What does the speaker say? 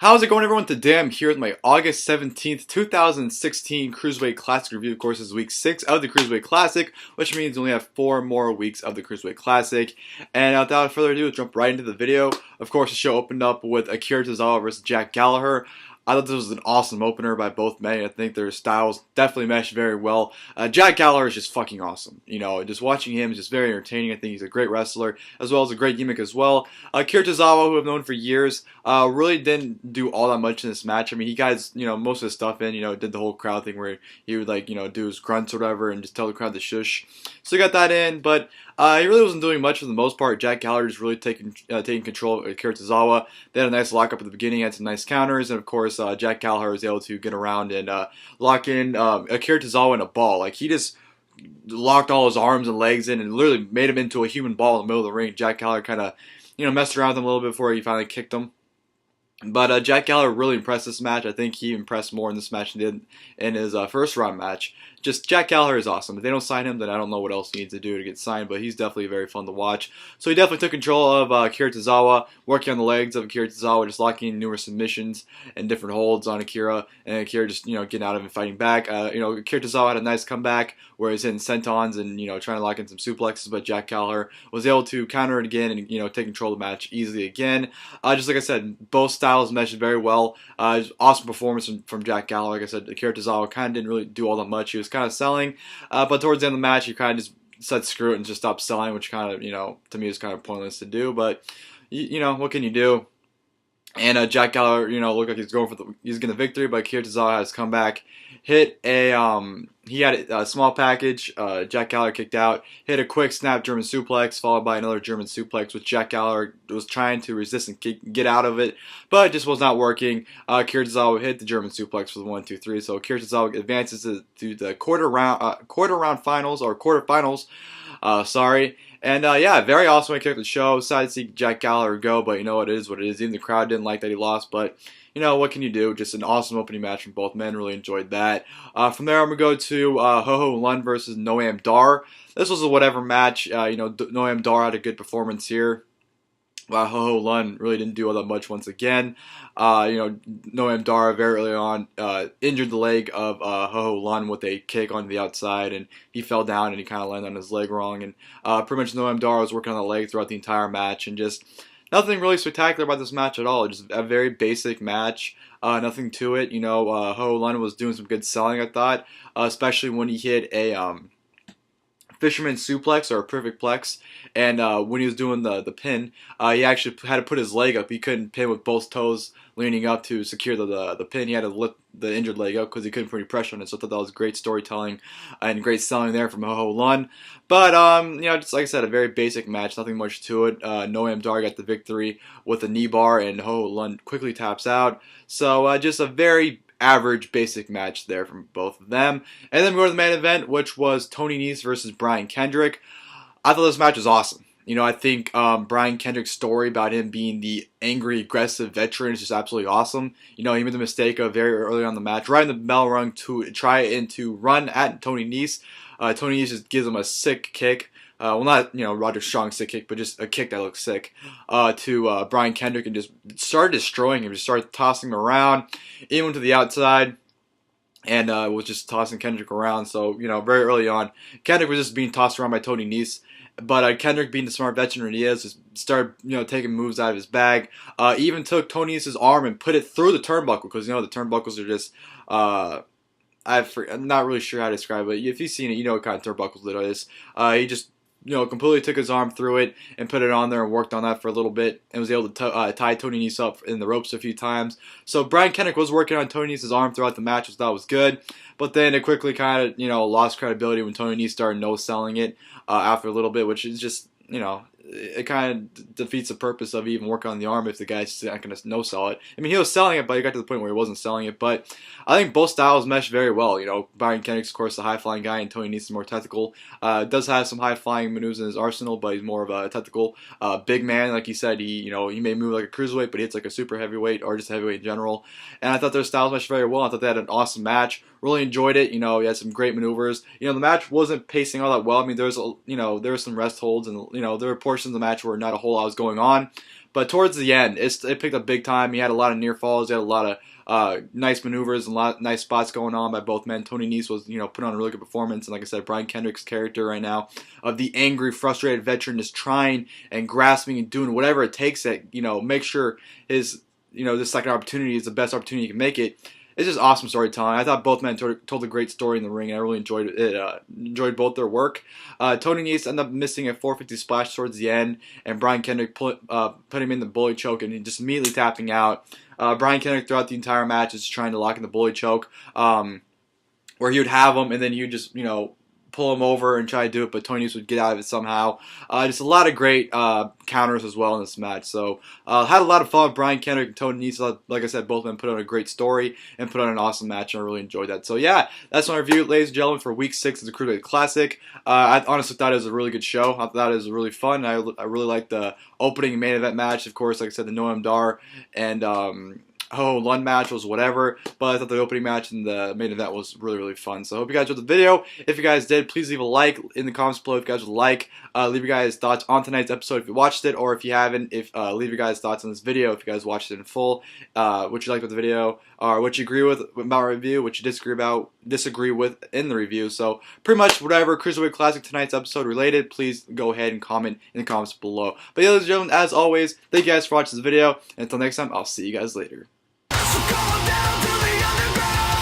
How's it going, everyone? Today I'm here with my August 17th, 2016 Cruiserweight Classic review. Of course, this is week 6 of the Cruiserweight Classic, which means we only have 4 more weeks of the Cruiserweight Classic. And without further ado, let's jump right into the video. Of course, the show opened up with Akira Tozawa versus Jack Gallagher. I thought this was an awesome opener by both men. I think their styles definitely meshed very well. Jack Gallagher is just fucking awesome. You know, just watching him is just very entertaining. I think he's a great wrestler, as well as a great gimmick as well. Akira Tozawa, who I've known for years, really didn't do all that much in this match. I mean, he got, most of his stuff in, did the whole crowd thing where he would, do his grunts or whatever and just tell the crowd to shush. So he got that in, but he really wasn't doing much for the most part. Jack Gallagher just really taking control of Akira Tozawa. They had a nice lockup at the beginning, had some nice counters, and of course, Jack Gallagher was able to get around and lock in Akira Tozawa in a ball. Like, he just locked all his arms and legs in and literally made him into a human ball in the middle of the ring. Jack Gallagher kind of, messed around with him a little bit before he finally kicked him. But Jack Gallagher really impressed this match. I think he impressed more in this match than he did in his first round match. Just Jack Gallagher is awesome. If they don't sign him, then I don't know what else he needs to do to get signed, but he's definitely very fun to watch. So he definitely took control of Akira Tozawa, working on the legs of Akira Tozawa, just locking in numerous submissions and different holds on Akira, and Akira just, getting out of it and fighting back. Akira Tozawa had a nice comeback where he's hitting sentons and, trying to lock in some suplexes, but Jack Gallagher was able to counter it again and, take control of the match easily again. Just like I said, both styles meshed very well. Awesome performance from Jack Gallagher. Like I said, Akira Tozawa kind of didn't really do all that much. He was kind of selling, but towards the end of the match, he kind of just said screw it and just stopped selling, which kind of, to me is kind of pointless to do, but, what can you do? And Jack Gallagher, looked like he's getting the victory, but Akira Tozawa has come back, hit he had a small package. Jack Gallagher kicked out, hit a quick snap German suplex, followed by another German suplex, which Jack Gallagher was trying to resist and get out of it, but it just was not working. Akira Tozawa hit the German suplex for the 1, 2, 3. So Akira Tozawa advances to the quarterfinals. Sorry. And yeah, very awesome way to kick the show. Sad to see Jack Gallagher go, but it is what it is. Even the crowd didn't like that he lost, but what can you do? Just an awesome opening match from both men. Really enjoyed that. From there, I'm going to go to Ho Ho Lun versus Noam Dar. This was a whatever match. Noam Dar had a good performance here. Ho Ho Lun really didn't do all that much once again. Noam Dar very early on injured the leg of Ho Ho Lun with a kick on the outside, and he fell down and he kind of landed on his leg wrong. And pretty much Noam Dar was working on the leg throughout the entire match, and just nothing really spectacular about this match at all. Just a very basic match. Nothing to it. Ho Ho Lun was doing some good selling, I thought, especially when he hit a fisherman suplex or a perfect plex, and when he was doing the pin, he actually had to put his leg up. He couldn't pin with both toes leaning up to secure the pin. He had to lift the injured leg up because he couldn't put any pressure on it. So I thought that was great storytelling and great selling there from Ho Ho Lun. But just like I said, a very basic match, nothing much to it. Noam Dar got the victory with a knee bar, and Ho Ho Lun quickly taps out. So just a very average basic match there from both of them. And then we go to the main event, which was Tony Nese versus Brian Kendrick. I thought this match was awesome. I think Brian Kendrick's story about him being the angry, aggressive veteran is just absolutely awesome. He made the mistake of very early on the match, right in the bell rung, to try and to run at Tony Nese. Tony Nese just gives him a sick kick. Well, not, Roger Strong's sick kick, but just a kick that looks sick, to Brian Kendrick, and just started destroying him, just started tossing him around, even to the outside, and was just tossing Kendrick around. So, very early on, Kendrick was just being tossed around by Tony Nese, but Kendrick, being the smart veteran he is, just started, taking moves out of his bag, even took Tony Nese's arm and put it through the turnbuckle, because, the turnbuckles are just, I'm not really sure how to describe it. If you've seen it, you know what kind of turnbuckles it is. He just completely took his arm through it and put it on there and worked on that for a little bit and was able to tie Tony Nese up in the ropes a few times. So Brian Kendrick was working on Tony Nese's arm throughout the match, which I thought was good. But then it quickly kind of, lost credibility when Tony Nese started no-selling it after a little bit, which is just, it kind of defeats the purpose of even working on the arm if the guy's just not going to no-sell it. I mean, he was selling it, but he got to the point where he wasn't selling it. But I think both styles mesh very well. Brian Kendrick's, of course, the high-flying guy, and Tony Nese is more technical. Does have some high-flying maneuvers in his arsenal, but he's more of a technical big man. Like he said, he may move like a cruiserweight, but he hits like a super heavyweight or just a heavyweight in general. And I thought their styles meshed very well. I thought they had an awesome match. Really enjoyed it. He had some great maneuvers. The match wasn't pacing all that well. I mean, there were some rest holds, and there were portions of the match where not a whole lot was going on. But towards the end, it picked up big time. He had a lot of near falls. He had a lot of nice maneuvers and a lot of nice spots going on by both men. Tony Nese was, put on a really good performance. And like I said, Brian Kendrick's character right now of the angry, frustrated veteran is trying and grasping and doing whatever it takes to, make sure his, this second opportunity is the best opportunity he can make it. It's just awesome storytelling. I thought both men told a great story in the ring, and I really enjoyed it. Enjoyed both their work. Tony Nese ended up missing a 450 splash towards the end, and Brian Kendrick put him in the bully choke, and he just immediately tapping out. Brian Kendrick throughout the entire match is trying to lock in the bully choke, where he would have him, and then he would just, pull him over and try to do it, but Tony Nese would get out of it somehow. Just a lot of great counters as well in this match. So had a lot of fun with Brian Kendrick and Tony Nese. Like I said, both of them put on a great story and put on an awesome match, and I really enjoyed that. So yeah, that's my review, ladies and gentlemen, for Week 6 of the Cruiserweight Classic. I honestly thought it was a really good show. I thought it was really fun. I really liked the opening and main event match. Of course, like I said, the Noam Dar and Lund match was whatever, but I thought the opening match and the main event was really, really fun. So I hope you guys enjoyed the video. If you guys did, please leave a like in the comments below if you guys would like. Leave your guys' thoughts on tonight's episode if you watched it, or if you haven't, leave your guys' thoughts on this video if you guys watched it in full. What you liked with the video, or what you agree with my review, what you disagree with in the review. So pretty much whatever Cruiserweight Classic tonight's episode related, please go ahead and comment in the comments below. But yeah, ladies and gentlemen, as always, thank you guys for watching this video, and until next time, I'll see you guys later. Going down to the underground.